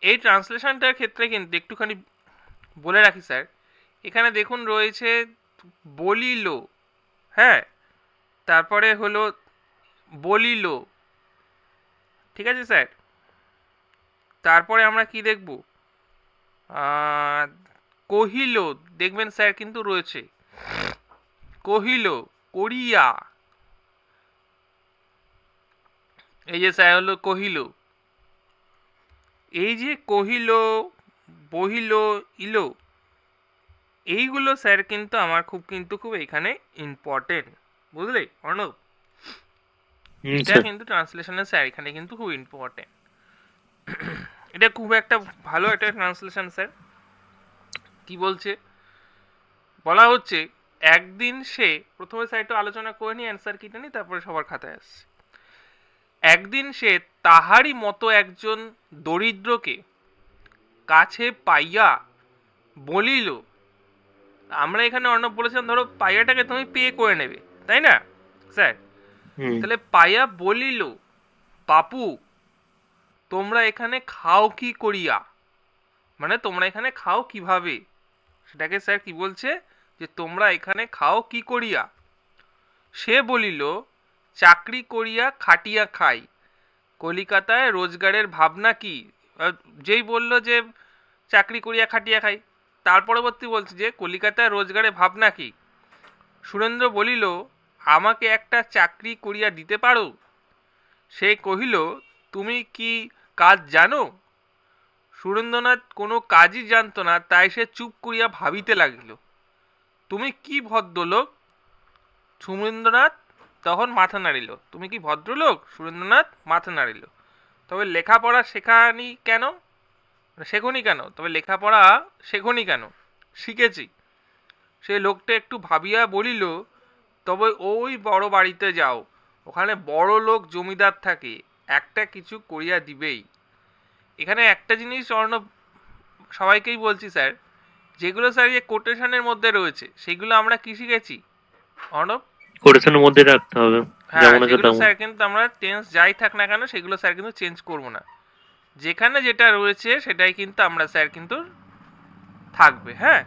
এই ট্রান্সলেশনটার ক্ষেত্রে কিন্তু একটুখানি বলে রাখি স্যার, এখানে দেখুন রয়েছে বলিল, হ্যাঁ, তারপরে হলো বলিল, ঠিক আছে স্যার। তারপরে আমরা কি দেখব, কহিল, দেখবেন স্যার কিন্তু রয়েছে কহিল, করিয়া, এই যে স্যার হলো কহিল, এই যে কহিল, বহিল, ইলো, এইগুলো স্যার কিন্তু আমার খুব এখানে ইম্পর্টেন্ট, বুঝলে অর্ণব? এটা স্যার। কিন্তু ট্রান্সলেশনের স্যার এখানে কিন্তু খুব ইম্পর্টেন্ট। এটা খুব একটা ভালো একটা ট্রান্সলেশন স্যার। কি বলছে, বলা হচ্ছে একদিন সে, প্রথমে স্যার একটু আলোচনা করে নি, অ্যান্সার কিনে নি, তারপরে সবার খাতায় আসছে। একদিন সে তাহারই মতো একজন দরিদ্রকে কাছে পাইয়া বলিল, আমরা এখানে অর্ণব বলেছিলাম ধরো পাইয়াটাকে তুমি পে করে নেবে, তাই না স্যার? হুম। তাহলে পাইয়া বলিল, বাপু তোমরা এখানে খাও কি করিয়া, মানে তোমরা এখানে খাও কিভাবে, সেটাকে স্যার কি বলছে, যে তোমরা এখানে খাও কি করিয়া। সে বলিল, চাকরি করিয়া খাটিয়া খাই, কলিকাতায় রোজগারের ভাবনা কি। যেই বলল যে চাকরি করিয়া খাটিয়া খাই, তার পরবর্তী বলছে যে কলিকাতায় রোজগারের ভাবনা কি। সুরেন্দ্র বলিল, আমাকে একটা চাকরি করিয়া দিতে পারো। সে কহিল, তুমি কি কাজ জানো? সুরেন্দ্রনাথ কোনো কাজই জানত না, তাই সে চুপ করিয়া ভাবিতে লাগিল। তুমি কি ভদ্রলোক? সুরেন্দ্রনাথ তখন মাথা নাড়িল। তুমি কি ভদ্রলোক? সুরেন্দ্রনাথ মাথা নাড়িল। তবে লেখাপড়া শেখানি কেন, শেখনি কেন? তবে লেখাপড়া শেখনি কেন? শিখেছি। সে লোকটা একটু ভাবিয়া বলিল, তবে ওই বড় বাড়িতে যাও, ওখানে বড় লোক জমিদার থাকে, একটা কিছু করিয়া দিবেই। এখানে একটা জিনিস অর্ণব সবাইকেই বলছি স্যার, যেগুলো স্যার এই কোটেশনের মধ্যে রয়েছে সেগুলো আমরা কি শিখেছি অর্ণব? কোটেশনের মধ্যে রাখতে হবে, হ্যাঁ, যেমন আছে সেগুলো তেমন। স্যার কিন্তু আমরা টেন্স যাই থাক না কেন সেগুলো স্যার কিন্তু চেঞ্জ করব না, যেখানে যেটা রয়েছে সেটাই কিন্তু আমরা স্যার কিন্তু থাকবে, হ্যাঁ,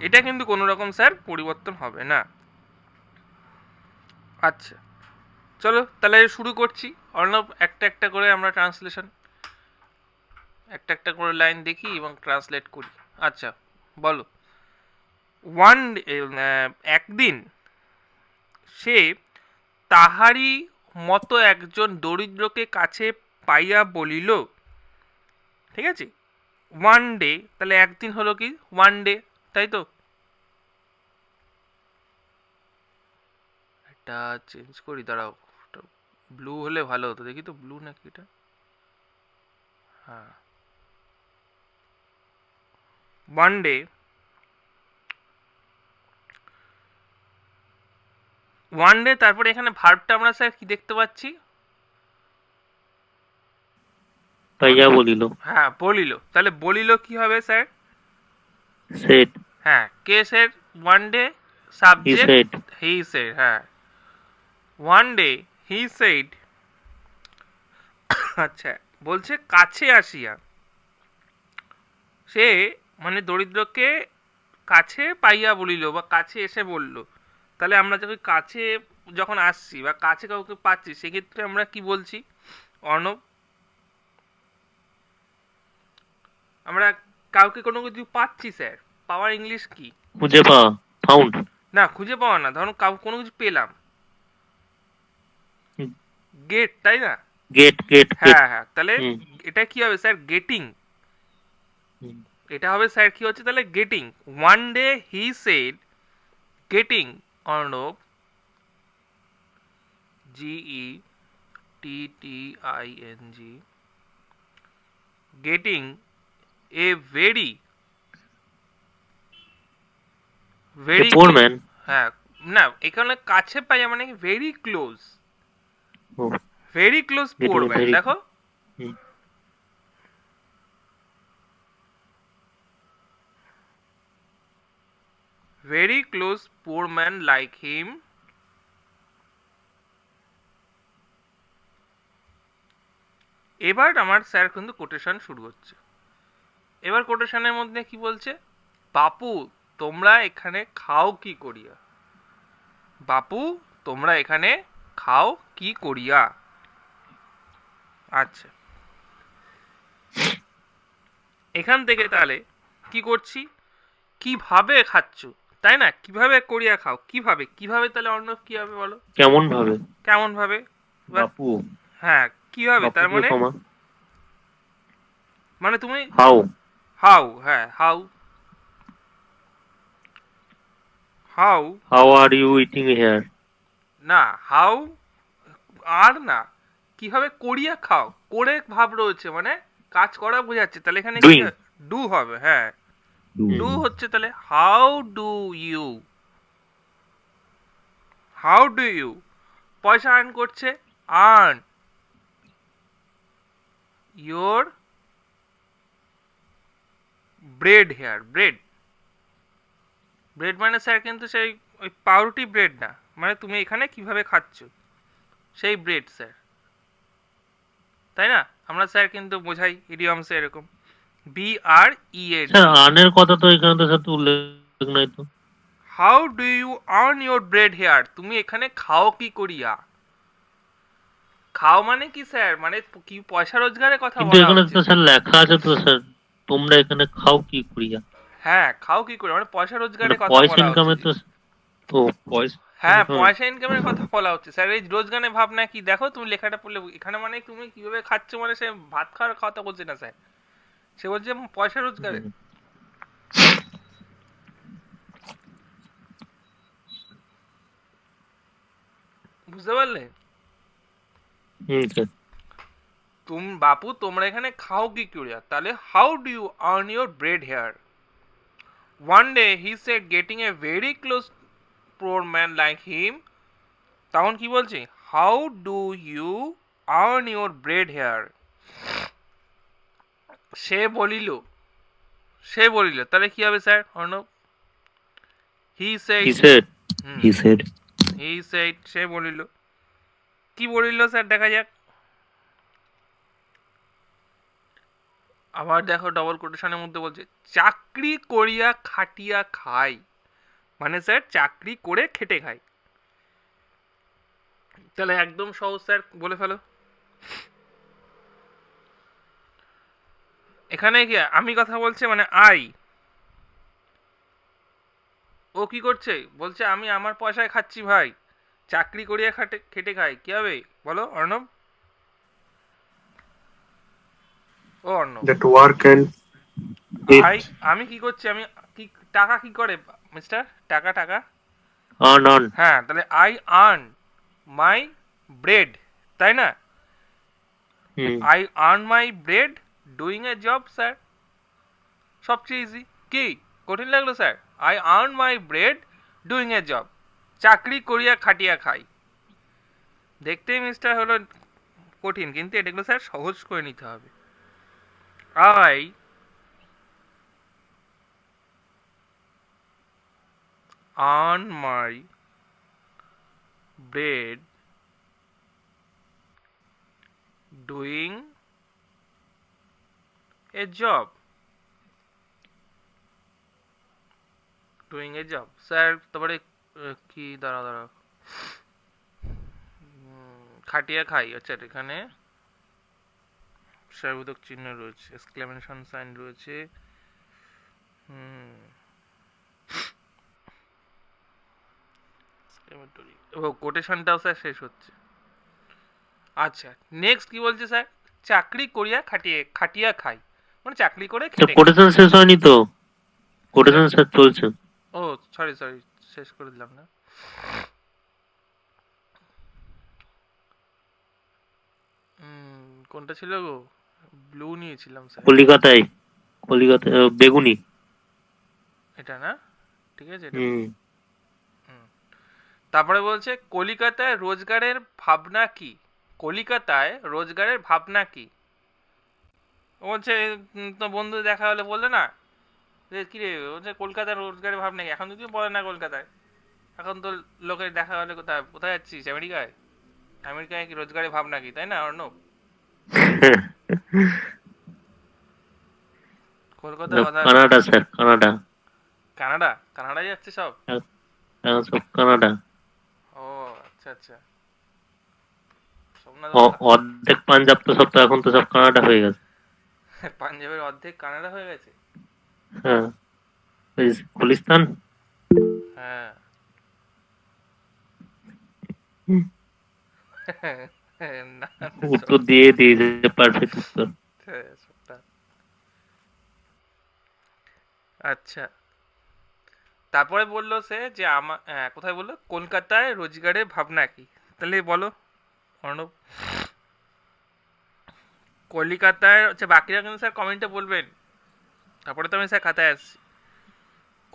এটা কিন্তু কোনো রকম স্যার পরিবর্তন হবে না। আচ্ছা, চলো তাহলে শুরু করছি অর্ণব, একটা একটা করে আমরা ট্রান্সলেশন, একটা একটা করে লাইন দেখি এবং ট্রান্সলেট করি। আচ্ছা, বলো। ওয়ান, একদিন সে তাহারই মতো একজন দরিদ্রকে কাছে পাইয়া বলিল, ঠিক আছে, ওয়ান ডে, তাহলে একদিন হলো কি ওয়ান ডে, তাই তো? এটা চেঞ্জ করি, দাঁড়াও, ব্লু হলে ভালো হতো, দেখি তো ব্লু নাকি এটা। হ্যাঁ, ওয়ান ডে, ওয়ান ডে, তারপরে এখানে ভার্বটা আমরা স্যার কি দেখতে পাচ্ছি পাইয়া অর্ণব? বলিল। হ্যাঁ, বলিল, তাহলে বলিল কি হবে স্যার? সেড। হ্যাঁ, কে sir? One day, he subject said. He said, হ্যাঁ, ওয়ান ডে হি সেড। আচ্ছা, বলছে কাছে আসিয়া, সে মানে দরিদ্রকে কাছে পাইয়া বলিল বা কাছে এসে বলল। তাহলে আমরা যখন কাছে, যখন আসছি বা কাছে কাউকে পাচ্ছি, সেক্ষেত্রে আমরা কি বলছি অর্ণব? আমরা কাউকে কোনো কিছু পাচ্ছি স্যার, পাওয়ার ইংলিশ কি? খুঁজে পাওয়া। ফাউন্ড। না, খুঁজে পাওয়া না, ধরুন কাউ কোনো কিছু পেলাম, গেট, তাই না? Get get get. হ্যাঁ হ্যাঁ, তাহলে হুম। এটা কি হবে স্যার? গেটিং। হুম। এটা হবে স্যার কি হচ্ছে তাহলে? Getting. One day he said getting, Arnab, GETTING, getting a very, a very poor close, man. হ্যাঁ, না এখানে কাছে পাই মানে ভেরি ক্লোজ, ও। Very close getting poor a man, very. দেখো, hmm. very close poor man like him এবার আমার স্যার কিন্তু কোটেশন শুরু হচ্ছে। এবার কোটেশনের মধ্যে কি বলছে, বাপু তোমরা এখানে খাও কি করিয়া, বাপু তোমরা এখানে খাও কি করিয়া। আচ্ছা, এখান থেকে তাহলে কি করছি, কিভাবে খাচ্ছ, তাই না? কিভাবে করিয়া খাও, কিভাবে কিভাবে তাহলে অর্ণব কি হবে বলো, কেমন ভাবে? কেমন ভাবে? এবার বাপু। হ্যাঁ, কিভাবে বাপু তার দিয়ে মানে, কমা। মানে তুমি হাউ। হাউ, হ্যাঁ how, how, how are you eating here? না হাউ আর না, কিভাবে করিয়া খাও, করে ভাব রয়েছে মানে কাজ করা বোঝাচ্ছে, তাহলে এখানে কি ডুইং। ডু হবে, হ্যাঁ ডু হুম। হচ্ছে, তাহলে how do you, how do you পয়সা আর্ন করছে, earn your bread here, bread, bread মানে স্যার কিন্তু সেই ওই পাউরুটি ব্রেড না, মানে তুমি এখানে কিভাবে খাচ্ছ সেই ব্রেড স্যার, তাই না? আমরা স্যার কিন্তু বোঝাই ইডিয়মসে এরকম, B R E A sir D. আনের কথা তো এখানে তো স্যার উল্লেখ নাই তো। How do you earn your bread here, তুমি এখানে খাও কি করিয়া, খাও মানে কি স্যার, মানে কি পয়সা রোজগারের কথা কিন্তু বলা এখানে হচ্ছে। তো স্যার লেখা আছে তো স্যার, তোমরা এখানে খাও কি করিয়া। হ্যাঁ খাও কি করে মানে পয়সা মানে রোজগারের কথা পয়সা বলা হচ্ছে ইনকামে যে, তো। ও, পয়সা হ্যাঁ ইনকাম। পয়সা ইনকামের কথা বলা হচ্ছে স্যার, এই রোজগারের ভাবনা কি দেখো তুমি লেখাটা পড়লে, এখানে মানে তুমি কিভাবে খাচ্ছ মানে সে ভাত খাওয়ার কথা বলছে না স্যার, সে বলছে পয়সা রোজগারে, বুঝতে পারলে? হুম স্যার। বাপু তোমরা এখানে খাও কি করিয়া, তাহলে how do you earn your bread here. One day he said getting a very close poor man like him, তখন কি বলছে, how do you earn your bread here, সে বলিল, সে বলিল, তাহলে কি হবে sir Arnab, he said, he said. Hmm he said. He said সে বলিল, কি বলিল স্যার দেখা যাক, আবার দেখো ডবল কোটেশনের মধ্যে বলছে, চাকরি করিয়া খাটিয়া খাই, মানে স্যার চাকরি করে খেটে খাই, তাহলে একদম সহজ স্যার বলে ফেলো, এখানে কি আমি কথা বলছে মানে আই, ও কি করছে বলছে আমি আমার পয়সায় খাচ্ছি ভাই, চাকরি করিয়া খাটে খেটে খাই, কি হবে বলো অর্ণব, ও Arnab, that work and it. I, আমি কি করছি, আমি কি, টাকা কি করে মিস্টার, টাকা টাকা, আর্ন অন। হ্যাঁ তাহলে আই আর্ন মাই ব্রেড, তাই না? হুম। I earn my bread doing a job sir, সবচেয়ে ইজি, কি কঠিন লাগলো sir, I earn my bread doing a job, চাকরি করিয়া খাটিয়া খাই, দেখতেই মিস্টার হলো কঠিন, কিন্তু এটাগুলো স্যার সহজ করে নিতে হবে। I earn my bread doing a job, doing a job sir, তারপরে কি দাঁড়া দাঁড়া, খাটিয়া খাই, আচ্ছা এখানে সার্বধাতুক চিহ্ন রয়েছে, এক্সক্লেমেশন সাইন রয়েছে, হুম ও কোটেশনটাও স্যার শেষ হচ্ছে। আচ্ছা নেক্সট কি বলছে স্যার, চাকরি করিয়া খাটিয়ে খাটিয়া খাই, মানে চাকরি করে খেটে খাই, কোটেশন শেষ হয়নি তো, কোটেশন স্যার চলছে। ও সরি সরি, শেষ করে দিলাম না, কোনটা ছিল গো, ব্লু নিয়েছিলাম স্যার, কলিকাতায়। কলিকাতায় বেগুনি। এটা না, ঠিক আছে এটা, হুম। তারপরে বলছে কলিকাতায় রোজগারের ভাবনা কি, কলিকাতায় রোজগারের ভাবনা কি, ও বলছে তো বন্ধু দেখা হলে বললে না যে কি রে, বলছে কলকাতার রোজগারের ভাবনা কি, এখন তো তুমি বলে না কলকাতায়, এখন তো লোকের দেখা হলে কোথায়, কোথায় যাচ্ছিস আমেরিকায়, আমেরিকায় কি রোজগারের ভাবনা কি, তাই না অর্ণব? কলকাতার কথা। Canada sir, Canada. কানাডা? কানাডায় যাচ্ছে সব? এখন সব কানাডা। ও আচ্ছা আচ্ছা। সোমনাথ অর্ধেক পাঞ্জাব তো সব তো এখন তো সব কানাডা হয়ে গেছে। পাঞ্জাবের অর্ধেক কানাডা হয়ে গেছে। হ্যাঁ, ওই গুলিস্তান। হ্যাঁ। হুম, না, উত্তর দিয়ে দিয়েছে, পারফেক্ট উত্তর। সবটা। আচ্ছা, তারপরে বললো সে যে আমার কোথায় বললো কলকাতায় রোজগারের ভাবনা কি। তাহলে বলো অর্ণব। কলিকাতায় আচ্ছা, বাকিরা কিন্তু স্যার কমেন্টে বলবেন, তারপরে তো আমি স্যার খাতায় আসছি।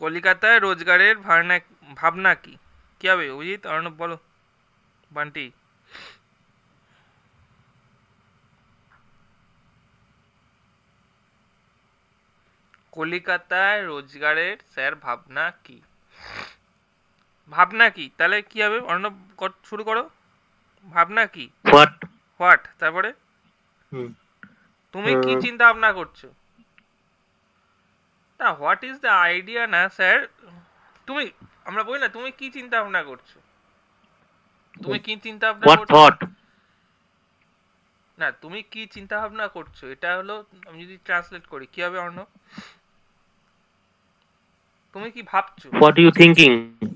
কলিকাতায় রোজগারের ভাবনা, ভাবনা কি, কি হবে অভিজিৎ, অর্ণব বলো, বান্টি। কলিকাতায় রোজগারের স্যার ভাবনা কি, ভাবনা কি, তাহলে কি হবে অর্ণব, শুরু করো। ভাবনা কি? হোয়াট? হোয়াট, তারপরে হুম, তুমি কি চিন্তা ভাবনা করছো? না, হোয়াট ইজ দ্য আইডিয়া না স্যার, তুমি, আমরা বলি না তুমি কি চিন্তা ভাবনা করছো, তুমি কি চিন্তা ভাবনা হোয়াট করছো। থট? না, তুমি কি চিন্তা ভাবনা করছো, এটা হলো, আমি যদি ট্রান্সলেট করি কি হবে অর্ণব, তুমি কি ভাবছো। What you thinking?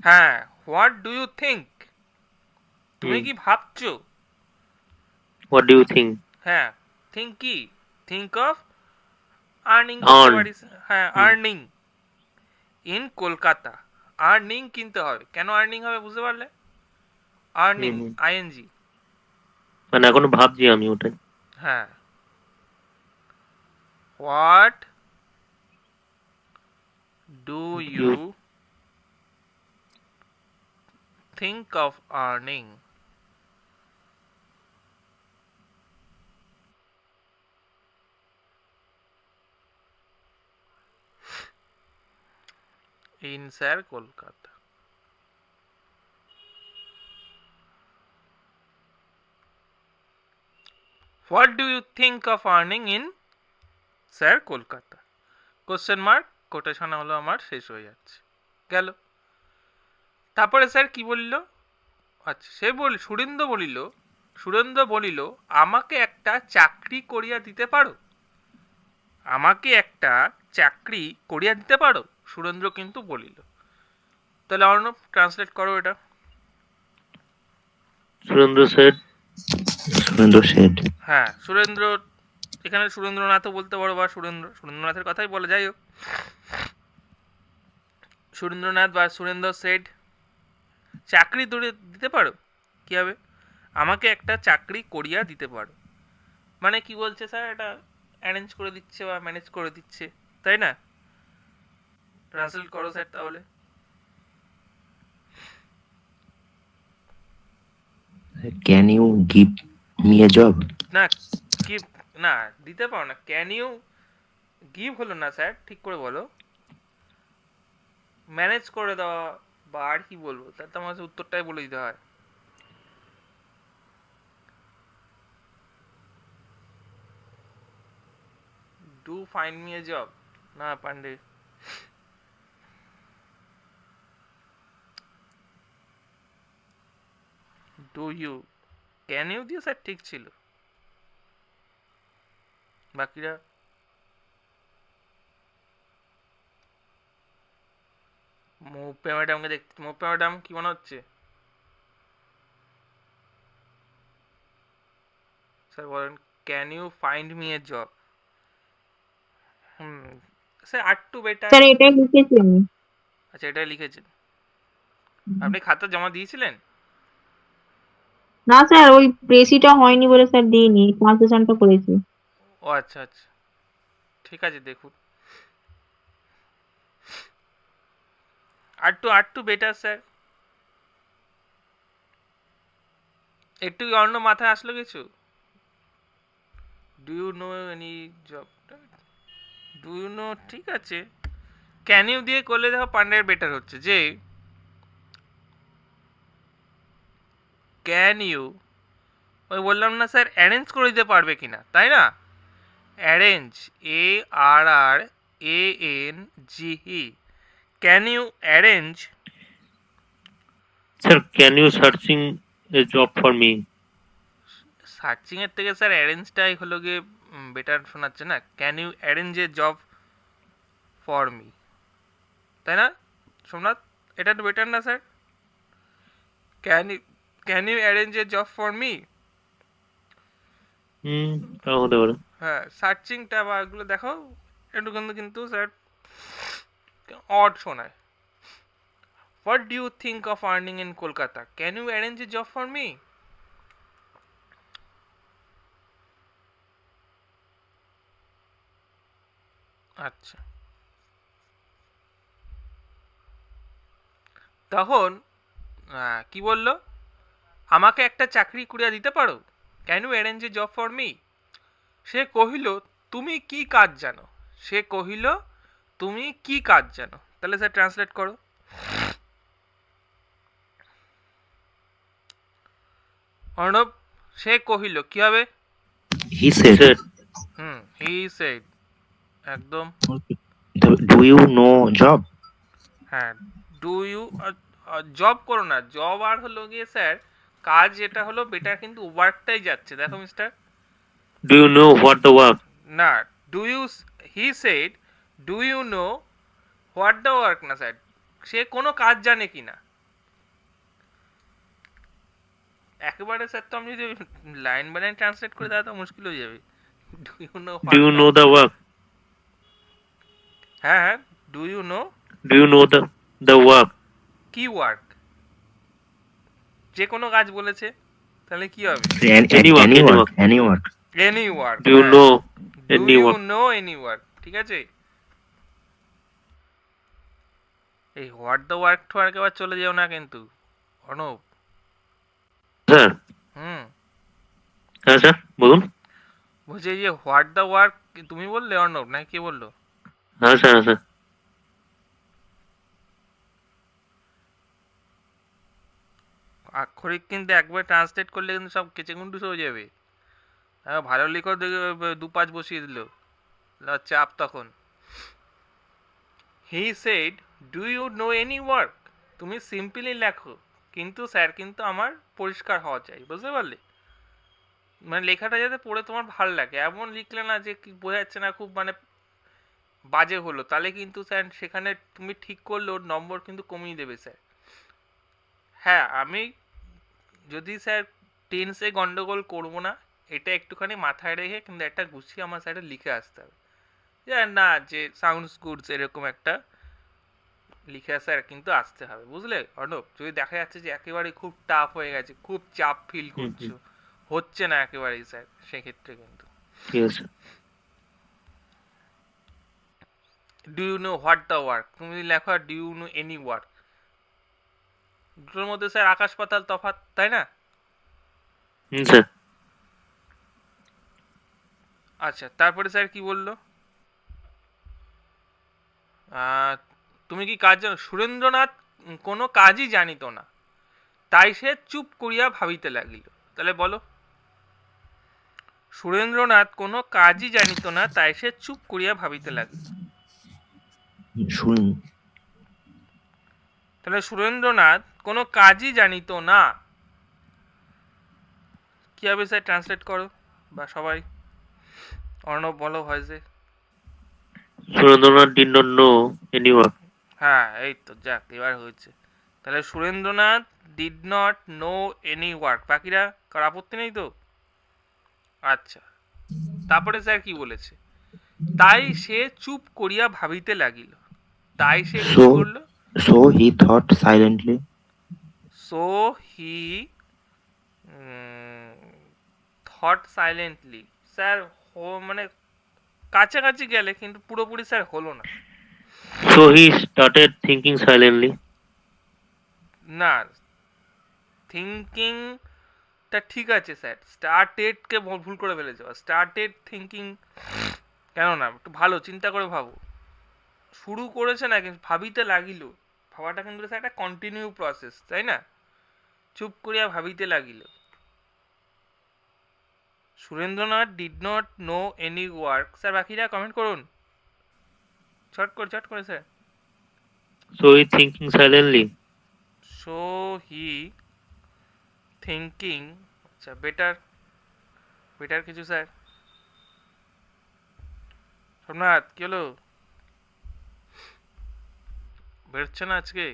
হ্যাঁ, হোয়াট ডু ইউ থিঙ্ক, তুমি হুম, কি ভাবছো। What do you think? হ্যাঁ, থিঙ্ক কি, থিঙ্ক অফ আর্নিং করতে অন। পারিস। হ্যাঁ, হুম, আর্নিং ইন কলকাতা। আর্নিং কিনতে হবে, কেন আর্নিং হবে বুঝতে পারলে, হুম, আর্নিং, হুম। আইএনজি। মানে এখনো ভাবছি আমি ওটাই। হ্যাঁ, what do you. You think of earning in sir Kolkata. What do you think of earning in sir Kolkata, question mark, quotation হলো আমার শেষ হয়ে যাচ্ছে, গেল। তারপরে স্যার কি বলল, আচ্ছা সে সুরেন্দ্র বলিল আমাকে একটা চাকরি করিয়া দিতে পারো, আমাকে একটা চাকরি করিয়া দিতে পারো, সুরেন্দ্র কিন্তু বলিল। তাহলে অর্ণব ট্রান্সলেট করো এটা। সুরেন্দ্র সেট। সুরেন্দ্র শেঠ। হ্যাঁ, সুরেন্দ্র, এখানে সুরেন্দ্রনাথও বলতে পারো, বা সুরেন্দ্রনাথের কথাই বলে, যাই হোক, সুরেন্দ্রনাথ বা সুরেন্দ্র সেট, চাকরি দিতে পারো, কি হবে, আমাকে একটা চাকরি করিয়া দিতে পারো, মানে কি বলছে স্যার, এটা অ্যারেঞ্জ করে দিচ্ছে বা ম্যানেজ করে দিচ্ছে, তাই না। ট্রান্সলেট করো স্যার তাহলে। Can you give me a job? না, কি, না দিতে পারো না, ক্যান ইউ গিভ হলো না স্যার, ঠিক করে বলো, ম্যানেজ করে দেওয়া, বা আর কি বলবো, তার তো আমার উত্তরটাই বলে দিতে হয়। Do find me a job, না Pandey, do you, can you দিয়ে স্যার ঠিক ছিল, বাকিরা। মুপ্পে ম্যাডামকে দেখতে, মুপ্পে ম্যাডাম কি মনে হচ্ছে স্যার বলেন, can you find me a job. হুম, স্যার আর টু বেটার। স্যার এটাই লিখেছি আমি। আচ্ছা, এটা লিখেছেন, আপনি খাতা জমা দিয়েছিলেন। না স্যার, ওই প্রেসিটা হয়নি বলে স্যার দিইনি, ট্রান্সলেশনটা করেছি। ও আচ্ছা আচ্ছা, ঠিক আছে, দেখুন, আর টু বেটার স্যার, একটু কি অন্য মাথায় আসলো কিছু, do you know any job, do you know, ঠিক আছে, ক্যান ইউ দিয়ে করলে দেখো পান্ডের বেটার হচ্ছে, যে ক্যান ইউ, ওই বললাম না স্যার, অ্যারেঞ্জ করে দিতে পারবে কিনা, তাই না, arrange, ARRANGE, can you arrange? Sir can you searching a job for me? Searching এর থেকে স্যার অ্যারেঞ্জটাই হলো গিয়ে বেটার শোনাচ্ছে না। Can you arrange a job for me, তাই না সোমনাথ? এটা একটু বেটার না sir? Can you arrange a job for me? তা হতে পারে। হ্যাঁ, সার্চিংটা বা এগুলো দেখো একটু কিন্তু স্যার অড শোনায়। What do you think of earning in Kolkata? Can you arrange a job for me? আচ্ছা, তখন কি বললো? আমাকে একটা চাকরি করিয়া দিতে পারো? Can you arrange a job for me? সে কহিল, তুমি কি কাজ জানো? সে কহিল, তুমি কি কাজ জানো? তাহলে স্যার ট্রান্সলেট করো। অর্ণব, সে কহিল কি হবে? He said, sir he said, একদম। do you know job? হ্যাঁ, ডু ইউ, জব করো না, জব আর হলো গিয়ে স্যার কাজ, যেটা হলো বেটার কিন্তু ওয়ার্কটাই যাচ্ছে। দেখো mister, do you know what the work? না, do you, he said do you know what the work না স্যার, সে কোনো কাজ জানে কি না। একেবারে স্যার তো আমি যদি লাইন বাই লাইন ট্রান্সলেট করে দেওয়া তো মুশকিল হয়ে যাবে। Do you know do you know the work? হ্যাঁ হ্যাঁ, do you know do you know the work? কি ওয়ার্ক? যে কোনো কাজ বলেছে, তাহলে কি হবে? Any work, any work. Any work. Any work. Do you know do any you work? No any work, ঠিক আছে। এই হোয়াট দ্য ওয়ার্ক টু আর একেবারে চলে যাও না কিন্তু অর্ণব। স্যার হুম, হ্যাঁ স্যার বলুন। বলছি এই যে হোয়াট দ্য ওয়ার্ক তুমি বললে অর্ণব, না কে বললো? হ্যাঁ স্যার, হ্যাঁ স্যার। আক্ষরিক কিন্তু একবার ট্রান্সলেট করলে কিন্তু সব কেচেগুন্ডুস হয়ে যাবে। ভালো লিখো, দু পাঁচ বসিয়ে দিল, চাপ তখন। He said do you know any work, তুমি সিম্পলি লেখো, কিন্তু স্যার কিন্তু আমার পরিষ্কার হওয়া চাই, বুঝতে পারলে? মানে লেখাটা যাতে পড়ে তোমার ভালো লাগে, এমন লিখলে না যে কি বোঝা যাচ্ছে না, খুব মানে বাজে হলো, তাহলে কিন্তু স্যার সেখানে তুমি ঠিক করলে ওর নম্বর কিন্তু কমিয়ে দেবে স্যার। হ্যাঁ, আমি যদি স্যার টেন্সে গন্ডগোল করবো না, এটা একটুখানি মাথায় রেখে কিন্তু একটা গুছিয়ে আমার সাইডে লিখে আসতে হবে, যে না যে সাউন্ডস গুডস এরকম একটা লিখে স্যার কিন্তু আসতে হবে, বুঝলে অর্ণব? যদি দেখা যাচ্ছে যে একেবারে খুব টাফ হয়ে গেছে, খুব চাপ ফিল করছো, হচ্ছে না একেবারেই স্যার, সেক্ষেত্রে কিন্তু ঠিক আছে। Do you know what the work, তুমি যদি লেখো do you know any work, দুটোর মধ্যে স্যার আকাশ পাতাল তফাৎ, তাই না? স্যার আচ্ছা, তারপরে স্যার কি বললো? তুমি কি কাজ জানো? সুরেন্দ্রনাথ কোনো কাজই জানিত না, তাই সে চুপ করিয়া ভাবিতে লাগিল। তাহলে বলো, সুরেন্দ্রনাথ কোনো কাজই জানিত না, তাই সে চুপ করিয়া ভাবিতে লাগিল। শুনুন, তাহলে সুরেন্দ্রনাথ কোনো কাজই জানিত না, কি হবে স্যার? ট্রান্সলেট করো, বা সবাই, অর্ণব বলো ভয়েসে। Surendranath did not know any work. হ্যাঁ, এই তো, যাক এবার হয়েছে। তাহলে Surendranath did not know any work, বাকিরা কার আপত্তি নেই তো? আচ্ছা, তারপরে স্যার কি বলেছে? তাই সে চুপ করিয়া ভাবিতে লাগিল। তাই সে কি করলো? so he thought silently. So he thought silently, sir মানে কাছাকাছি গেলে, কিন্তু পুরোপুরি স্যার হলো না। So he started thinking silently. না, থিঙ্কিংটা ঠিক আছে স্যার, স্টার্টেডকে ভুল করে ফেলেছে। স্টার্টেড থিঙ্কিং কেন না, একটু ভালো চিন্তা করে ভাবো। শুরু করেছে না, কিন্তু ভাবিতে লাগিল, ভাবাটা কিন্তু স্যার একটা কন্টিনিউ প্রসেস, তাই না? চুপ করিয়া ভাবিতে লাগিল, Surendranath did not know any work. Sir বাকিরা কমেন্ট করুন চট করে sir. So he thinking silently. So he thinking, আচ্ছা বেটার কিছু স্যার। সোমনাথ কি হলো, বেরোচ্ছে না আজকে?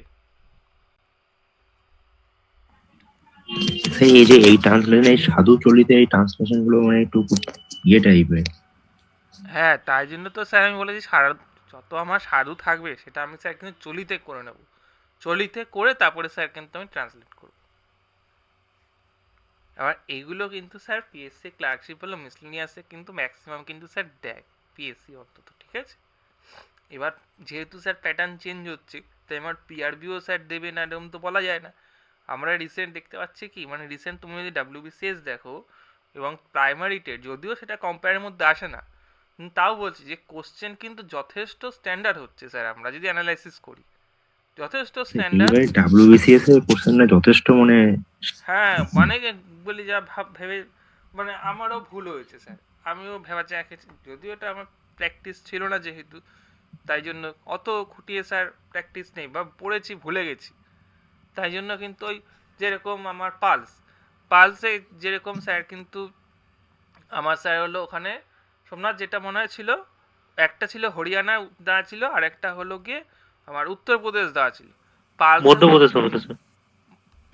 সেই এই যে এই ট্রান্সলেশন, এই সাধু চলিত এই ট্রান্সলেশন গুলো মানে একটু ইয়ে টাইপের। হ্যাঁ তাই জন্য তো স্যার আমি বলেছি সারা যত আমার সাধু থাকবে সেটা আমি স্যার কিন্তু চলিতে করে নেব, চলিতে করে তারপরে স্যার কিন্তু আমি ট্রান্সলেট করব। আবার এইগুলো কিন্তু স্যার পিএসসি ক্লার্কশিপ হলো মিসলিনিয়াসে কিন্তু ম্যাক্সিমাম কিন্তু স্যার দেয় পিএসসি অন্তত, ঠিক আছে? এবার যেহেতু স্যার প্যাটার্ন চেঞ্জ হচ্ছে তাই আমার পিআরবিও স্যার দেবে না এরকম তো বলা যায় না। আমরা রিসেন্ট দেখতে পাচ্ছি কি, মানে রিসেন্ট তুমি যদি ডাব্লিউবিসিএস দেখো এবং প্রাইমারি টেট, যদিও সেটা কম্পেয়ারের মধ্যে আসে না, তাও বলছি যে কোশ্চেন কিন্তু যথেষ্ট স্ট্যান্ডার্ড হচ্ছে স্যার, আমরা যদি অ্যানালাইসিস করি যথেষ্ট স্ট্যান্ডার্ড। এইবারে ডাব্লিউবিসিএস এর কোশ্চেনটা যথেষ্ট মানে হ্যাঁ মানে বলি যা ভেবে মানে আমারও ভুল হয়েছে স্যার, আমিও ভেবাচে এঁকেছি, যদিও এটা আমার প্র্যাকটিস ছিল না যেহেতু, তাই জন্য অত খুঁটিয়ে স্যার প্র্যাকটিস নেই বা পড়েছি ভুলে গেছি, তাই জন্য কিন্তু ওই যেরকম আমার পালসে যেরকম স্যার কিন্তু আমার স্যার হলো ওখানে সোমনাথ যেটা মনে হয় ছিল, একটা ছিল হরিয়ানা দেওয়া ছিল আর একটা হলো গিয়ে আমার উত্তরপ্রদেশ দেওয়া ছিল। পালসে মধ্যপ্রদেশ হবে তো স্যার।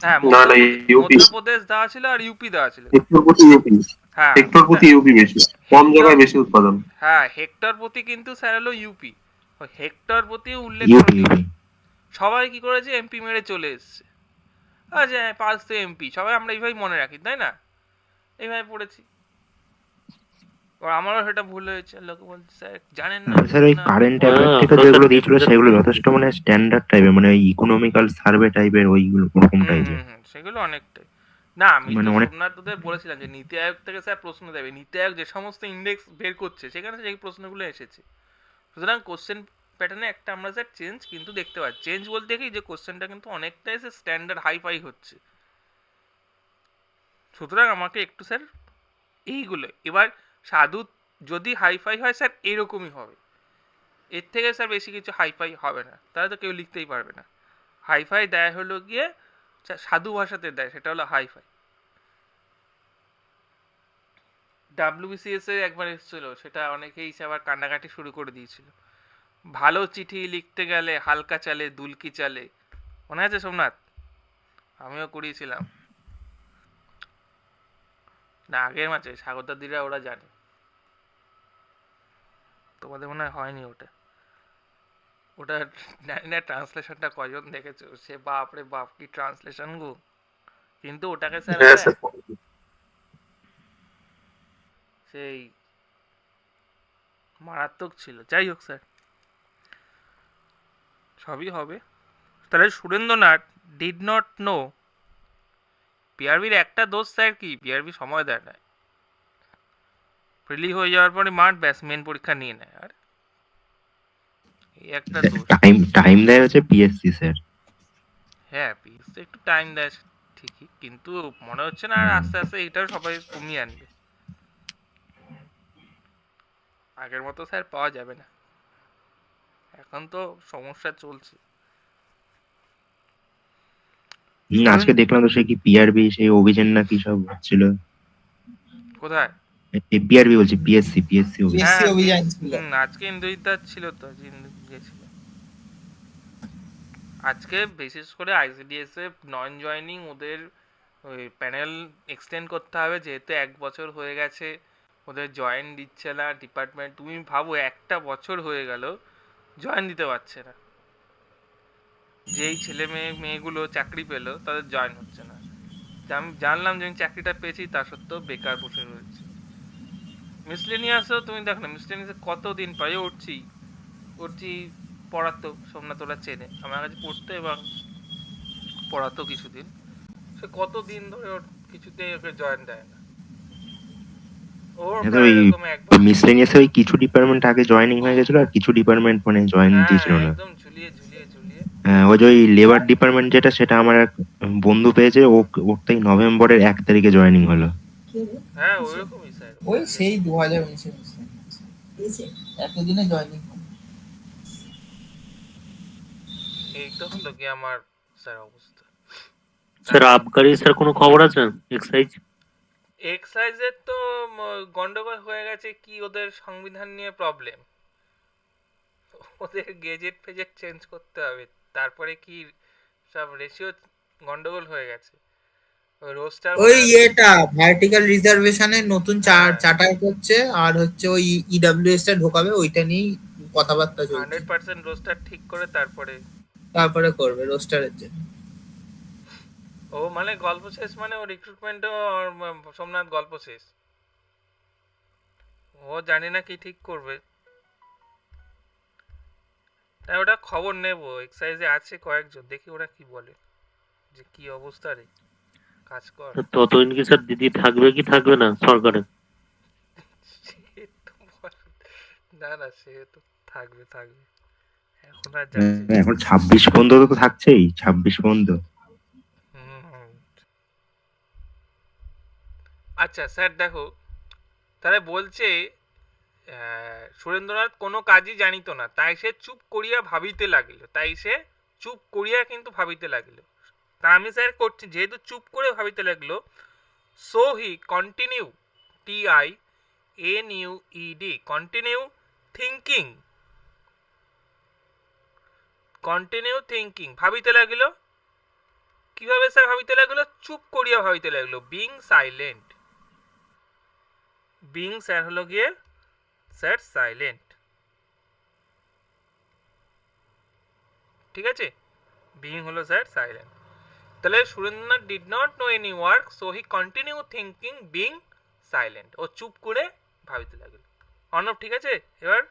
হ্যাঁ না না ইউপি, মধ্যপ্রদেশ দেওয়া ছিল আর ইউপি দেওয়া ছিল। হেক্টর প্রতি ইউপি, হ্যাঁ হেক্টর প্রতি ইউপি বেশি, কম জায়গায় বেশি উৎপাদন। হ্যাঁ হেক্টর প্রতি কিন্তু স্যার হলো ইউপি, হেক্টর প্রতি উল্লেখ ইউপি করে ইউপি সবাই কি করেছে এমপি মেরে চলে এসছে। আচ্ছা পালস তো এমপি, সবাই আমরা এইভাবেই মনে রাখি তাই না, এইভাবে পড়েছি। আমারও সেটা ভুল হয়েছে, লোকে বলছে স্যার জানেন না স্যার ওই না। কারেন্ট হ্যাঁ, অ্যাফেয়ার আমরা যেগুলো স্যার দিয়েছিল সেগুলো যথেষ্ট মানে স্ট্যান্ডার্ড টাইপের, মানে ওই ইকোনমিক্যাল সার্ভে টাইপের ওইগুলো ওরকম টাইপের। সেগুলো অনেকটাই না, আমি মানে তো অনেক- সোমনাথ তোদের বলেছিলাম যে নীতি আয়োগ থেকে স্যার প্রশ্ন দেবে, নীতি আয়োগ যে সমস্ত ইন্ডেক্স বের করছে সেখানে সেই প্রশ্নগুলো এসেছে, সুতরাং কোশ্চেন প্যাটার্নে একটা আমরা স্যার চেঞ্জ কিন্তু দেখতে পাচ্ছি। চেঞ্জ বলতে কি যে কোশ্চেনটা কিন্তু অনেকটাই স্যার স্ট্যান্ডার্ড হাইফাই হচ্ছে, সুতরাং আমাকে একটু স্যার এইগুলো এবার সাধু যদি হাইফাই হয় স্যার এরকমই হবে, এর থেকে স্যার বেশি কিছু হাইফাই হবে না, তাহলে তো কেউ লিখতেই পারবে না। হাইফাই দেয় হলো গিয়ে সাধু ভাষাতে দেয়, সেটা হলো হাইফাই। ডাব্লিউবিসিএস এ একবার এসেছিল, সেটা অনেকেই আবার কান্নাকাটি শুরু করে দিয়েছিল, ভালো চিঠি লিখতে গেলে হালকা চালে দুলকি চালে, মনে আছে সোমনাথ? আমিও করিয়েছিলাম না আগের মাসে, স্বাগতাদিরা ওরা জানে, তোমাদের মনে হয় হয়নি ওটা। ওটা জানি না ট্রান্সলেশনটা কজন দেখেছো, সে বাপ রে বাপ কি ট্রান্সলেশন গো, কিন্তু ওটাকে স্যার হ্যাঁ স্যার, সেই মারাত্মক ছিল। যাই হোক স্যার সবই হবে। তাহলে সুরেন্দ্রনাথ ডিড নট নো, পিআরবির একটা দোষ স্যার কি, পিআরবি সময় দেয় না, প্রিলি হয়ে যাওয়ার পরে মাঠ ব্যাস মেন পরীক্ষা নিয়ে নেয়, আর এই একটা দোষ। টাইম দেয় হচ্ছে পিএসসি স্যার। হ্যাঁ পিএস তো একটু টাইম দেয় ঠিকই, কিন্তু মনে হচ্ছে না আর আস্তে আস্তে এটাও সবাই কমিয়ে আনবে, আগের মতো স্যার পাওয়া যাবে না, এখন তো সমস্যা চলছে। আজকে দেখলাম তো সে কি পিআরবি সেই অভিযান না কি সব হচ্ছিল। কোথায়? পিআরবি বলছি, পিএসসি অভিযান। হ্যাঁ অভিযান ছিল। আজকে ইন্দ্রজিৎ ছিল তো, গেছিল আজকে, বিশেষ করে আইসিডিএস এ নন জয়নিং ওদের ওই প্যানেল এক্সটেন্ড করতে হবে, যেহেতু 1 বছর হয়ে গেছে ওদের জয়েন দিচ্ছে না ডিপার্টমেন্ট। তুমি ভাবো একটা বছর হয়ে গেল জয়েন দিতে পারছে না, যেই ছেলে মেয়েগুলো চাকরি পেলো তাদের জয়েন হচ্ছে না। আমি জানলাম যে আমি চাকরিটা পেয়েছি তা সত্ত্বেও বেকার বসে রয়েছে। মিসলেনিয়াসও তুমি দেখো না, মিসলেনিয়াসে কতদিন পাই উঠছি পড়াতো, সোমনাথ ওরা চেনে, আমার কাছে পড়তো এবং পড়াতো কিছুদিন, সে কতদিন ধরে ওর কিছুতেই ওকে জয়েন দেয় না, ওর প্রায় এরকম একবার মিসলেনিয়াসে ওই কিছু ডিপার্টমেন্ট আগে জয়েনিং হয়ে গেছিল আর কিছু ডিপার্টমেন্ট মানে জয়েন দিয়েছিল না। একদম ঝুলিয়ে ওই যে ওই লেবার ডিপার্টমেন্ট যেটা, সেটা আমার এক বন্ধু পেয়েছে, ওর তাই নভেম্বরের 1 তারিখে জয়েনিং হলো। হ্যাঁ ওইরকমই স্যার, ওই সেই 2019-এ বুঝেছে এতদিনে জয়েনিং। এই তো হলো কি আমার স্যার অবস্থা। স্যার আবগারি স্যার কোনো খবর আছে? এক্সাইজ এক্সাইজের তো গন্ডগোল হয়ে গেছে, কি ওদের সংবিধান নিয়ে প্রবলেম, ওদের গেজেট ফেজেট চেঞ্জ করতে হবে, তারপরে কি সব রেশিও গন্ডগোল হয়ে গেছে। ওই রোস্টার ওই এটা ভার্টিক্যাল রিজার্ভেশনে নতুন হ্যাঁ চার্টার করছে, আর হচ্ছে ওই ইডব্লিউএস টা ঢোকাবে, ওইটা নিয়েই কথাবার্তা চলছে। 100% রোস্টার ঠিক করে তারপরে তারপরে করবে রোস্টারের জন্য। ও মানে গল্প শেষ, মানে ও রিক্রুটমেন্টও সোমনাথ গল্প শেষ, ও জানি না কি ঠিক করবে। তাই ওটা খবর নেব, এক্সাইজে আছে কয়েকজন, দেখি ওরা কি বলে, যে কি অবস্থা রে, কাজ কর। ততদিন কি স্যার দিদি থাকবে কি থাকবে না সরকারে? সে তো না না, সে তো থাকবে থাকবে, এখন আর যাচ্ছে। এখন 26 পর্যন্ত তো থাকছেই, 26 পর্যন্ত। হুম। আচ্ছা স্যার দেখো, তাহলে বলছে সুরেন্দ্রনাথ কোনো কাজই জানিত না, তাই সে চুপ করিয়া ভাবিতে লাগিল, তাই সে চুপ করিয়া কিন্তু ভাবিতে লাগিল। তা আমি স্যার করছি, যেহেতু চুপ করে ভাবিতে লাগলো, so he continue, TINUED, continue thinking, continue thinking, ভাবিতে লাগিল। কিভাবে স্যার ভাবিতে লাগলো? চুপ করিয়া ভাবিতে লাগলো, বিং সাইলেন্ট। বিং স্যার হলো গিয়ে স্যার সাইলেন্ট, ঠিক আছে, বিং হলো স্যার সাইলেন্ট। তাহলে Surendranath did not know any work, so he continue thinking being silent, ও চুপ করে ভাবিতে লাগলো। অর্ণব ঠিক আছে এবার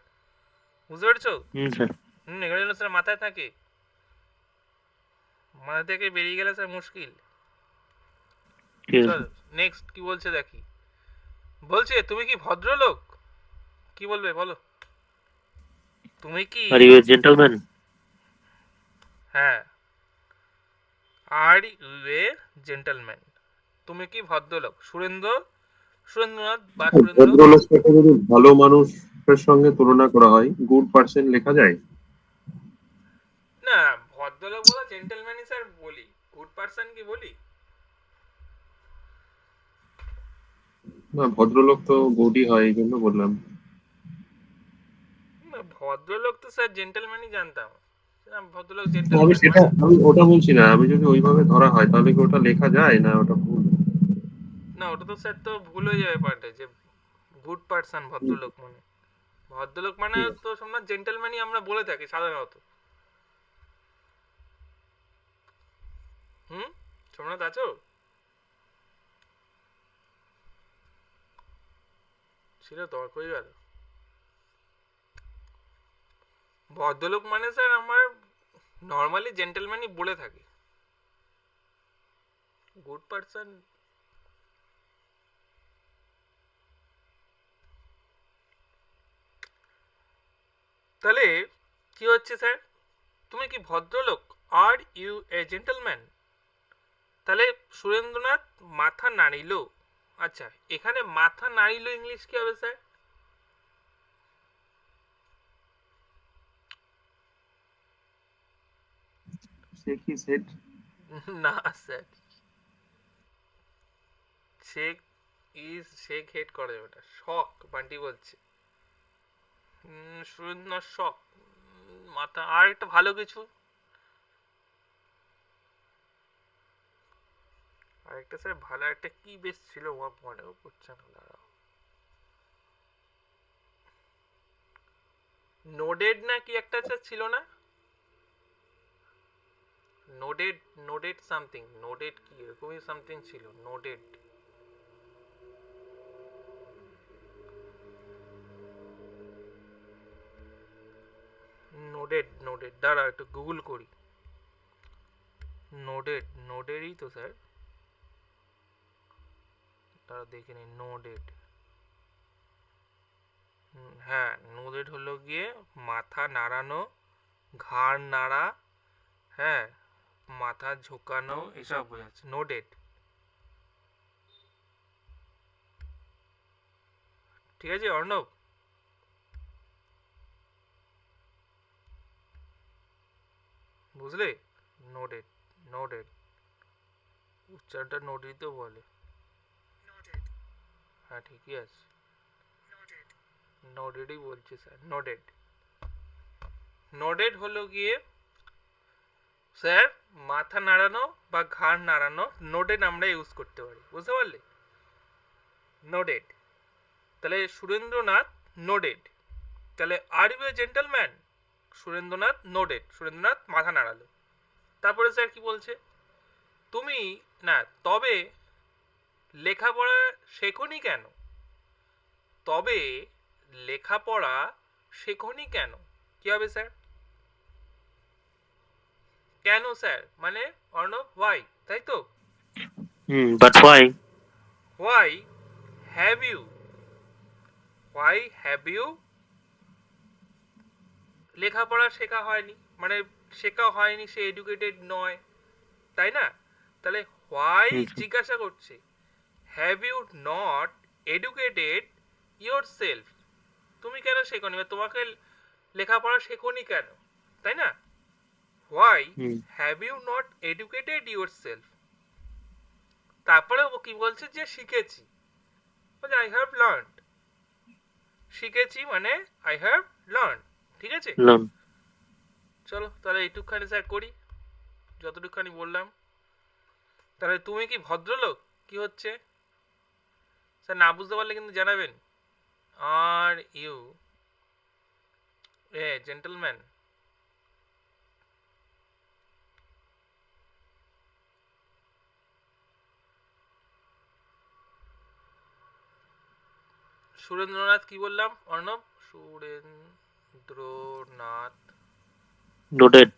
বুঝতে পেরেছো? স্যার এগুলো যেন স্যার মাথায় থাকে, মাথা থেকে বেরিয়ে গেলে স্যার মুশকিল। ঠিক আছে। চল নেক্সট কি বলছে দেখি। বলছে তুমি কি ভদ্রলোক? কি বলবে বলো? তুমি কি, আর ইউ এ জেন্টলম্যান? হ্যাঁ, আর ইউ এ জেন্টলম্যান, তুমি কি ভদ্রলোক? সুরেন্দ্রনাথ বা সুরেন্দ্র। ভদ্রলোকটাকে যদি ভালো মানুষের সঙ্গে তুলনা করা হয়, গুড পার্সন লেখা যায়? না, ভদ্রলোক বলা জেন্টলম্যানই স্যার বলি, গুড পারসন কি বলি? না, ভদ্রলোক তো গুডই হয়, এই জন্য বললাম। না, ভদ্রলোক তো স্যার জেন্টলম্যানই জানতাম, ভদ্রলোক আমি জেন্টলম্যান সেটা, আমি ওটা বলছি না, আমি যদি ওইভাবে ধরা হয় তাহলে কি ওটা লেখা যায় না ওটা ভুল? না, ওটা তো স্যার তো ভুল হয়ে যাবে পার্টে, যে গুড পারসন ভদ্রলোক মানে, ভদ্রলোক মানে ঠিক আছে। তো সোমনাথ জেন্টলম্যানই আমরা বলে থাকি সাধারণত। হুম, সোমনাথ আছো? ছিল তর্ক হয়ে গেল। ভদ্রলোক মানে স্যার আমার নর্মালি জেন্টলম্যানই বলে থাকি, গুড পারসন। তাহলে কি হচ্ছে স্যার, তুমি কি ভদ্রলোক, আর ইউ এ জেন্টলম্যান? তাহলে সুরেন্দ্রনাথ মাথা নাড়িল। আচ্ছা, এখানে মাথা নাড়িল ইংলিশ কি হবে স্যার? সে কি সেট? না স্যার, শেক শেক হেড করে ওটা, শক বান্টি বলছে। সুরেন্দ্রনাথ শক, মাথা, আর একটা ভালো কিছু, আরেকটা স্যার ভালো একটা কি বেশ ছিল, মনেও পড়ছে না, দাঁড়াও। নোডেড না কি একটা স্যার ছিল না, নোডেড, নোডেড সামথিং, নোডেড কি এরকমই সামথিং ছিল, নোডেড। নোডেড, নোডেড, দাঁড়া একটু গুগল করি। নোডেড, নোডেডই তো স্যার, তারা দেখে নি, নোডেড। হ্যাঁ, নোডেড হলো গিয়ে মাথা নাড়ানো, ঘাড় নাড়া, হ্যাঁ, মাথা ঝোঁকানো, এসব বোঝাচ্ছে নোডেড। ঠিক আছে অর্ণব? বুঝলে? নোডেড, নোডেড, উচ্চারণটা নোডেডও বলে। হ্যাঁ ঠিকই আছে, নোডেডই বলছে স্যার, নোডেড। নোডেড হলো গিয়ে স্যার মাথা নাড়ানো বা ঘাড় নাড়ানো, নোডেড আমরা ইউজ করতে পারি, বুঝতে পারলে? নোডেড। তাহলে সুরেন্দ্রনাথ নোডেড। তাহলে are you a gentleman? Surendranath nodded, Surendranath মাথা নাড়ালো। তারপরে স্যার কি বলছে? তুমি না তবে লেখাপড়া শেখনি কেন? তবে লেখাপড়া শেখনি কেন? কি হবে স্যার? কেন স্যার মানে অর্ণব ওয়াই, তাই তো? But why? Why have you? Why have you? লেখাপড়া শেখা হয়নি মানে শেখা হয়নি, সে এডুকেটেড নয়, তাই না? তাহলে why জিজ্ঞাসা করছে, have you not educated yourself? তুমি কেন শেখনি বা তোমাকে লেখাপড়া শেখনি কেন, তাই না? why have you not educated yourself? তারপরে ও কি বলছে যে শিখেছি, বলে আই হ্যাভ লার্নড। শিখেছি মানে আই হ্যাভ লার্নড, ঠিক আছে? লার্ন। চলো তাহলে এইটুকখানি স্যার করি, যতটুকখানি বললাম। তাহলে তুমি কি ভদ্রলোক? কি হচ্ছে স্যার? না বুঝতে পারলে কিন্তু জানাবেন। Are you a gentleman? Surendranath কি বললাম Arnab? Surendranath nodded.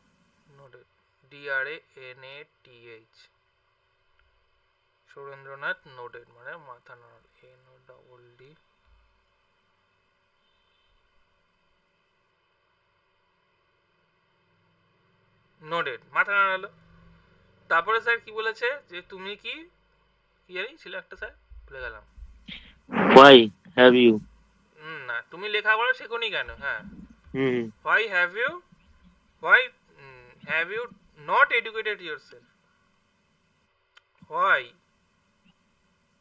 Nodded, DRANATH। Surendranath nodded মানে মাথা নাড়াল, NODD। নোডেড, মাথা নাড়ালো। তারপরে স্যার কি বলেছে যে তুমি কি কি জানি ছিল একটা স্যার, ভুলে গেলাম। Why have you? না তুমি লেখাপড়া শেখনি কেন? হ্যাঁ, হুম why have you not educated yourself? why?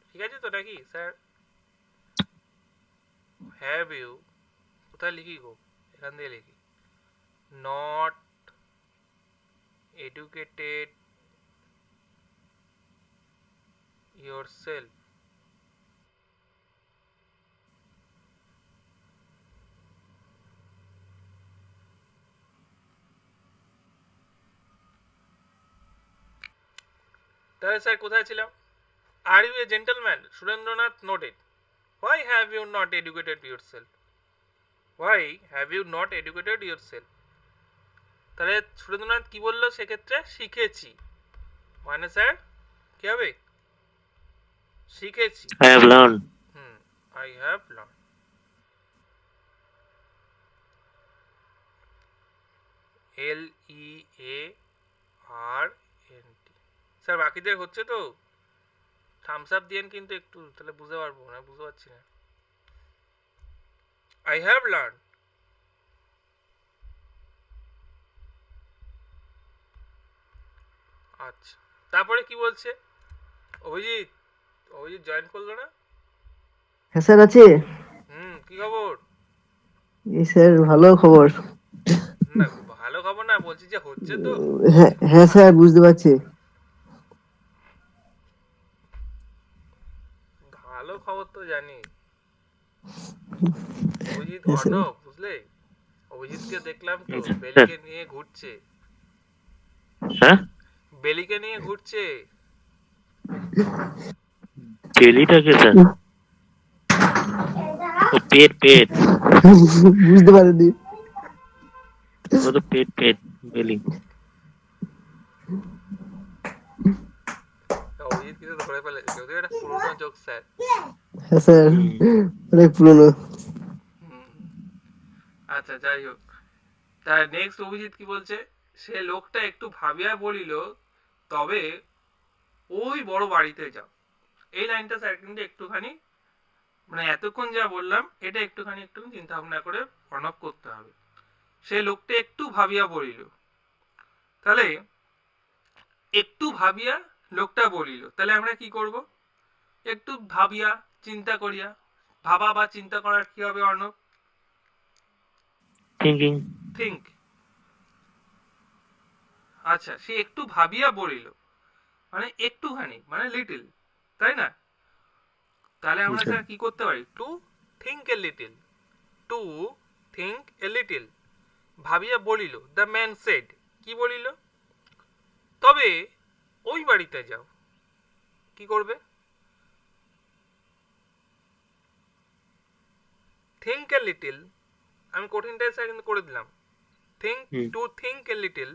ঠিক আছে তো নাকি স্যার? have you কোথায় লিখি গো? এখান দিয়ে লিখি, not educated yourself। তাহলে স্যার কোথায় ছিলাম? Are you a gentleman? Surendranath nodded. Why have you not educated yourself? Why have you not educated yourself? তাহলে সুরেন্দ্রনাথ কি বললো সেক্ষেত্রে? শিখেছি মানে স্যার কি হবে? শিখেছি। I have learn. I have learned। LEARNT। Sir বাকিদের হচ্ছে তো? থামস আপ দিয়েন কিন্তু একটু, তাহলে বুঝতে পারবো না, বুঝতে পারছি না। I have learned। আচ্ছা তারপরে কি বলছে? অভিজিৎ, অভিজিৎ জয়েন করলো না? হ্যাঁ স্যার আছে। কি খবর? এই স্যার ভালো খবর। না ভালো খবর না, বলছি যে হচ্ছে তো? হ্যাঁ হ্যাঁ স্যার বুঝতে পারছি। ভালো খবর তো জানি। অভিজিৎ হ্যাঁ, স্যার। অর্ণব বুঝলে, অভিজিৎকে দেখলাম তো বেলিকে নিয়ে ঘুরছে। হ্যাঁ বেলিকে নিয়ে ঘুরছে। বেলিটাকে স্যার? ও পেট পেট, বুঝতে পারিনি। ও তো পেট পেট বেলি। অভিজিৎ কিছু ধরে ফেলেছে, যদিও এটা পুরোনো জোক স্যার। হ্যাঁ স্যার অনেক পুরনো। আচ্ছা যাই হোক, তার নেক্সট অভিজিৎ কি বলছে? সে লোকটা একটু ভাবিয়া বলিল, তবে ওই বড় বাড়িতে যাও। এই লাইনটা স্যার কিন্তু একটুখানি মানে এতক্ষণ যা বললাম এটা একটুখানি চিন্তা ভাবনা করে প্রণব করতে হবে। সে লোকটা একটু ভাবিয়া বলিল। তাহলে একটু ভাবিয়া লোকটা বলিল, তাহলে আমরা কি করব? একটু ভাবিয়া চিন্তা করিয়া, ভাবা বা চিন্তা করার কি হবে অর্ণব? থিঙ্কিং। থিঙ্ক। আচ্ছা, সে একটু ভাবিয়া বলিল মানে একটুখানি, মানে লিটল, তাই না? তাহলে আমরা স্যার কি করতে পারি? Two think a little. Two think a little, ভাবিয়া বলিল। দ্য ম্যান সেড, কি বলিল? তবে ওই বাড়িতে যাও। কি করবে? থিঙ্ক এ লিটল, আমি কঠিনটাই স্যার কিন্তু করে দিলাম। Think, to think a little,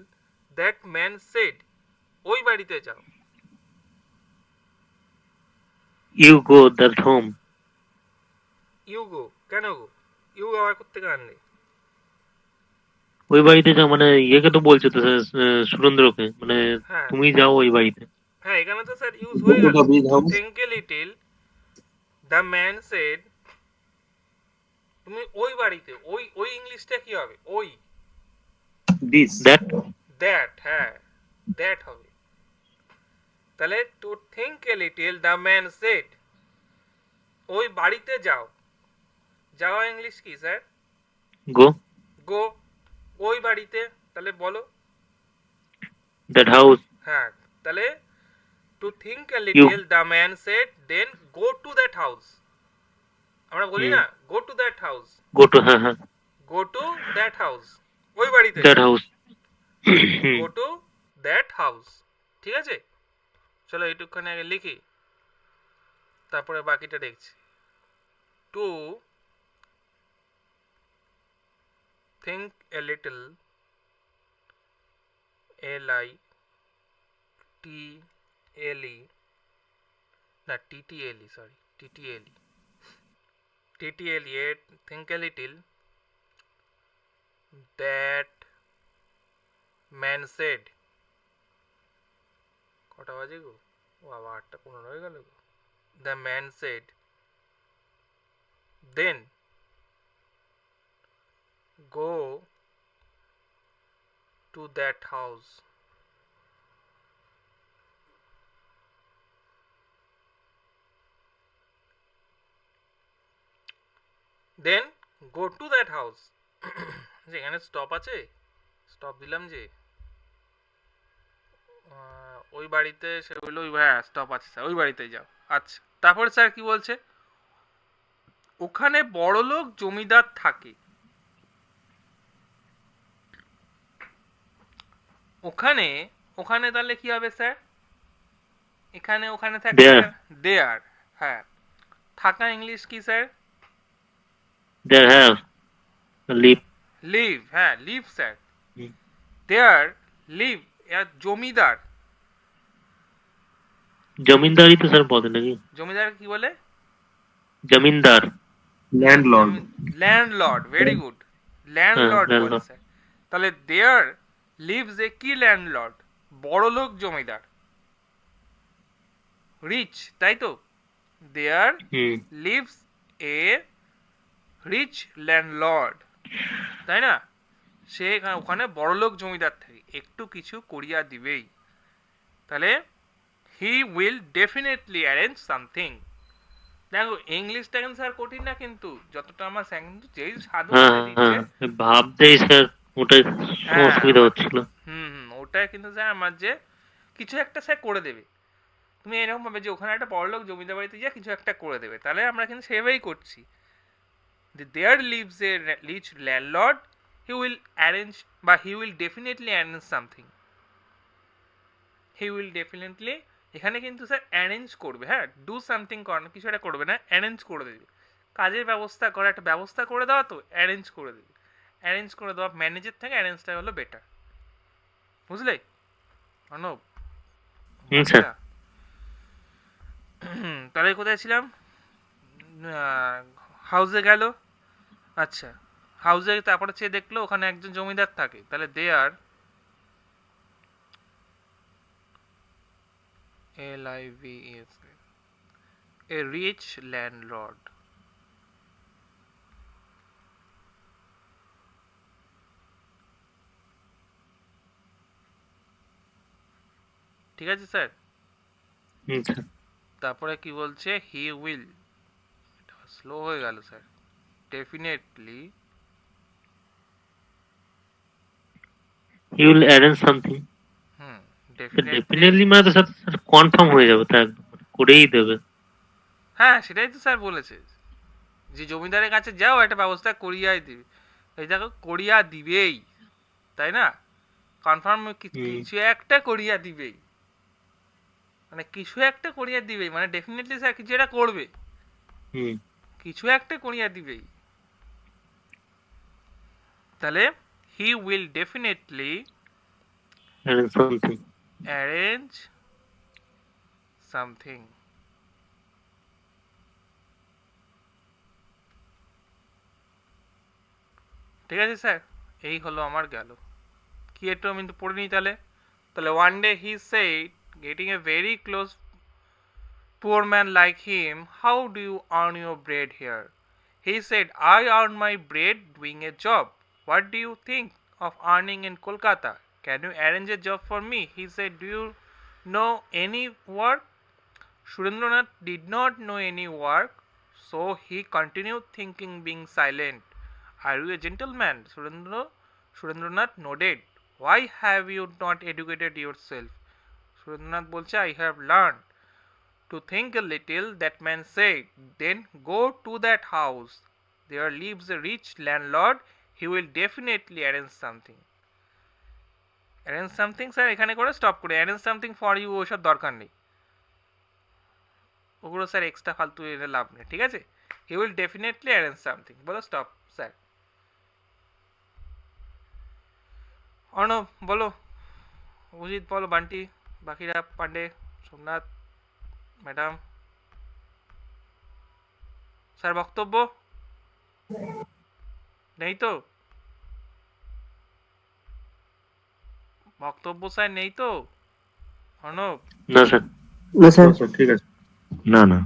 that man said, ওই বাড়িতে যাও। You go that home. You go, কেন গো? ইউ আবার কোত্থেকে আনলে? ওই বাড়িতে যাও মানে ইয়েকে তো বলছে তো সুরেন্দ্রকে, মানে হ্যাঁ তুমি যাও ওই বাড়িতে। হ্যাঁ, এখানে তো স্যার ইউজ হয়ে গেল। Big to house. Think a little, the man shed, তুমি ওই বাড়িতে, ওই ওই ইংলিশটা কি হবে? ওই, দিস। দ্যাট। দ্যাট, হ্যাঁ দ্যাট হবে। তাহলে to think a little, the man said, ওই বাড়িতে যাও। যাওয়া ইংলিশ কি স্যার? গো। গো। ওই বাড়িতে, তাহলে বলো। That house. হ্যাঁ, তাহলে to think a little, the man said, then go to that house. আমরা বলি না go to that house, go to, হ্যাঁ হ্যাঁ, গো টু দ্যাট হাউস, ওই বাড়িতে that house. Go to that house. ঠিক আছে, চলো এইটুকখানি আগে লিখি, তারপরে বাকিটা দেখছি। To think a little, LITLE, না TTLE, sorry TTLE, TTLE, think a little, that man said, কটা বাজে গো? বাবা 8:15 হয়ে গেল গো। The man said, then go to that house. Then go to that house. যেখানে স্টপ আছে, স্টপ দিলাম যে ওই বাড়িতে, সে বললো ওই, হ্যাঁ স্টপ আছে স্যার, ওই বাড়িতে যাও। আচ্ছা, তারপর স্যার কি বলছে? ওখানে বড়লোক জমিদার থাকে। ওখানে, ওখানে তাহলে কি হবে স্যার? এখানে ওখানে থাকে দেয়ার, হ্যাঁ। থাকা ইংলিশ কি sir? There have, live. Live, হ্যাঁ live sir. There live, zamindar. Zamindari তো স্যার বলে নাকি? জমিদার কি বলে? Zamindar. Landlord. Landlord, very good, landlord বলে landlord. স্যার। তাহলে দেয়ার লিভস এ কি ল্যান্ডলর্ড? বড়লোক জমিদার, রিচ, তাই তো? Their lives a rich landlord, তাই না? সে ওখানে বড়লোক জমিদার থাকে, একটু কিছু করিয়া দিবেই। তাহলে he will definitely arrange something. দেখো ইংলিশটা কিন্তু স্যার কঠিন না, কিন্তু যতটা আমার স্যার কিন্তু যেই সাধু দিচ্ছে, ভাবতেই স্যার ওটাই অসুবিধা হচ্ছিল। ওটা কিন্তু স্যার আমার যে কিছু একটা স্যার করে দেবে। তুমি এরকম ভাবে যে ওখানে একটা বড়লোক জমিদার বাড়িতে যা কিছু একটা করে দেবে, তাহলে আমরা কিন্তু সেভাবেই করছি। There lives a rich landlord, he will arrange, বা he will definitely arrange something. He will definitely, এখানে কিন্তু স্যার অ্যারেঞ্জ করবে, হ্যাঁ ডু সামথিং করানো, কিছু একটা করবে না, অ্যারেঞ্জ করে দেবে। কাজের ব্যবস্থা করা, একটা ব্যবস্থা করে দেওয়া, তো অ্যারেঞ্জ করে দেবে। অ্যারেঞ্জ করে দেওয়া ম্যানেজের থেকে অ্যারেঞ্জটা হলো বেটার, বুঝলে অর্ণব? তাহলে কোথায় ছিলাম? হাউসে গেল। আচ্ছা, হাউসে তারপরে সে দেখলো ওখানে একজন জমিদার থাকে, তাহলে দেয়ার LIVES, a rich landlord, ঠিক আছে স্যার? স্যার তারপরে কি বলছে, হি উইল, স্লো হয়ে গেল sir, definitely he will arrange something. Hmm, definitely, definitely মানে তো স্যার কনফার্ম হয়ে যাবে, তা একদম করেই দেবে। হ্যাঁ সেটাই তো স্যার বলেছে, যে জমিদারের কাছে যাও একটা ব্যবস্থা করিয়াই দিবে, এই দেখো করিয়া দিবেই, তাই না? কনফার্ম কিছু একটা করিয়া দিবেই, মানে কিছু একটা করিয়া দিবেই, মানে ডেফিনেটলি স্যার কিছু একটা করবে, হুম, কিছু একটা করিয়া দিবেই। তাহলে he will definitely arrange something. Arrange something. ঠিক আছে স্যার, এই হলো আমার গেল। কি একটু আমি তো পড়ে নিই তাহলে। তাহলে one day he said, getting a very close poor man like him, how do you earn your bread here? He said, I earn my bread doing a job. What do you think of earning in Kolkata? Can you arrange a job for me? He said, do you know any work? Surendranath did not know any work, so he continued thinking, being silent. Are you a gentleman? Surendranath nodded. Why have you not educated yourself? Surendranath bolche, I have learned to think a little, that man said. Then go to that house. There lives a rich landlord. He will definitely arrange something. Arrange something, sir এখানে করে stop করে, arrange something for you ওসব দরকার নেই, ওগুলো sir extra ফালতু এনে লাভ নেই, ঠিক আছে? He will definitely arrange something, বলো স্টপ স্যার। অর্ণব বলো, অভিজিৎ বলো, বান্টি, বাকিরা, পান্ডে, সোমনাথ, ম্যাডাম, স্যার বক্তব্য নেই তো? বক্তব্য স্যার নেই তো অর্ণব? না স্যার। না স্যার। আচ্ছা ঠিক আছে। না না